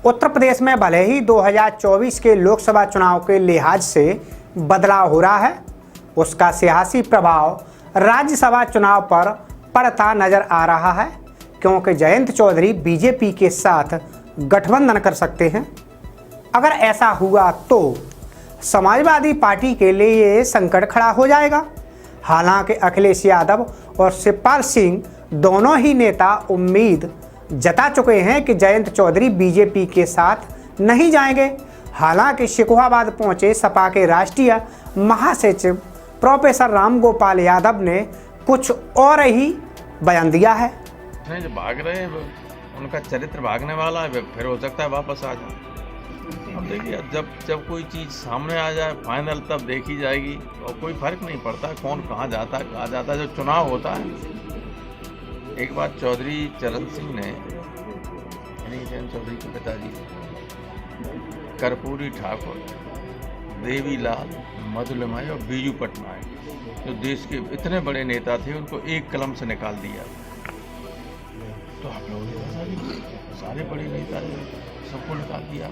उत्तर प्रदेश में भले ही 2024 के लोकसभा चुनाव के लिहाज से बदलाव हो रहा है, उसका सियासी प्रभाव राज्यसभा चुनाव पर पड़ता नजर आ रहा है, क्योंकि जयंत चौधरी बीजेपी के साथ गठबंधन कर सकते हैं। अगर ऐसा हुआ तो समाजवादी पार्टी के लिए ये संकट खड़ा हो जाएगा। हालांकि अखिलेश यादव और शिवपाल सिंह दोनों ही नेता उम्मीद जता चुके हैं कि जयंत चौधरी बीजेपी के साथ नहीं जाएंगे। हालांकि शिकोहाबाद पहुंचे सपा के राष्ट्रीय महासचिव प्रोफेसर राम गोपाल यादव ने कुछ और ही बयान दिया है। जो भाग रहे हैं उनका चरित्र भागने वाला है, फिर हो सकता है वापस आ जाए। अब देखिए, जब कोई चीज़ सामने आ जाए फाइनल, तब देखी जाएगी और कोई फर्क नहीं पड़ता कौन कहाँ जाता है। जो चुनाव होता है, एक बार चौधरी चरण सिंह ने, यानी जयंत चौधरी के पिताजी, कर्पूरी ठाकुर, देवीलाल, मधुलिमाई और बीजू पटनायक, जो देश के इतने बड़े नेता थे, उनको एक कलम से निकाल दिया। तो आप लोग सारे बड़े नेता सबको निकाल दिया।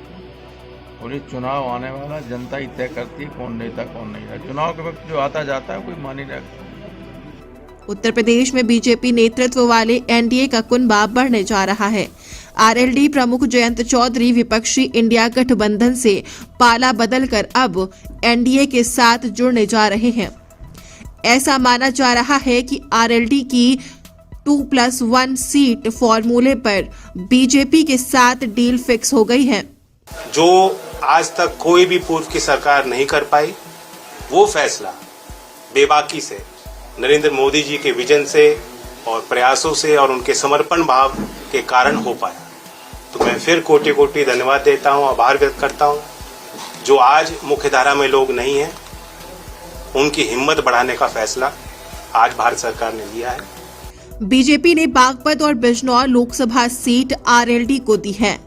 और ये चुनाव आने वाला, जनता ही तय करती है कौन नेता कौन नहीं है। चुनाव के वक्त जो आता जाता है कोई मान ही नहीं रखता। उत्तर प्रदेश में बीजेपी नेतृत्व वाले एनडीए का कुनबा बढ़ने जा रहा है। आरएलडी प्रमुख जयंत चौधरी विपक्षी इंडिया गठबंधन से पाला बदलकर अब एनडीए के साथ जुड़ने जा रहे हैं। ऐसा माना जा रहा है कि आरएलडी की 2+1 सीट फॉर्मूले पर बीजेपी के साथ डील फिक्स हो गई है। जो आज तक कोई भी पूर्व की सरकार नहीं कर पाई, वो फैसला बेबाकी से नरेंद्र मोदी जी के विजन से और प्रयासों से और उनके समर्पण भाव के कारण हो पाया। तो मैं फिर कोटि कोटि धन्यवाद देता हूं, आभार व्यक्त करता हूं। जो आज मुख्यधारा में लोग नहीं हैं, उनकी हिम्मत बढ़ाने का फैसला आज भारत सरकार ने लिया है। बीजेपी ने बागपत और बिजनौर लोकसभा सीट आरएलडी को दी है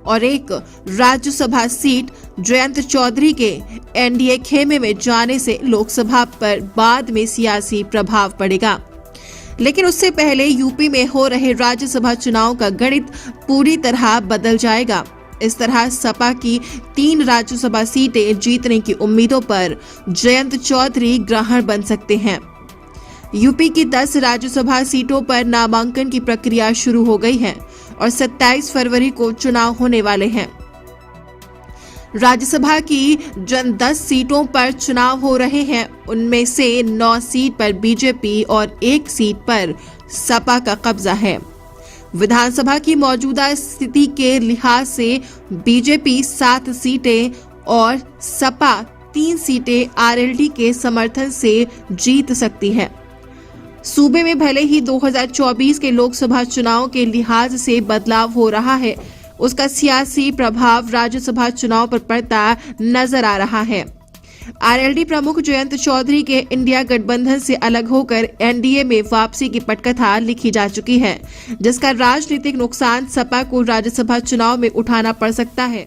और एक राज्यसभा सीट जयंत चौधरी के एनडीए खेमे में जाने से लोकसभा पर बाद में सियासी प्रभाव पड़ेगा। लेकिन उससे पहले यूपी में हो रहे राज्यसभा चुनाव का गणित पूरी तरह बदल जाएगा। इस तरह सपा की 3 राज्यसभा सीटें जीतने की उम्मीदों पर जयंत चौधरी ग्रहण बन सकते हैं। यूपी की 10 राज्यसभा सीटों पर नामांकन की प्रक्रिया शुरू हो गई है और 27 फरवरी को चुनाव होने वाले हैं। राज्यसभा की जिन 10 सीटों पर चुनाव हो रहे हैं, उनमें से 9 सीट पर बीजेपी और 1 सीट पर सपा का कब्जा है। विधानसभा की मौजूदा स्थिति के लिहाज से बीजेपी 7 सीटें और सपा 3 सीटें आरएलडी के समर्थन से जीत सकती है। सूबे में भले ही 2024 के लोकसभा चुनाव के लिहाज से बदलाव हो रहा है, उसका सियासी प्रभाव राज्यसभा चुनाव पर पड़ता नजर आ रहा है। आरएलडी प्रमुख जयंत चौधरी के इंडिया गठबंधन से अलग होकर एनडीए में वापसी की पटकथा लिखी जा चुकी है, जिसका राजनीतिक नुकसान सपा को राज्यसभा चुनाव में उठाना पड़ सकता है।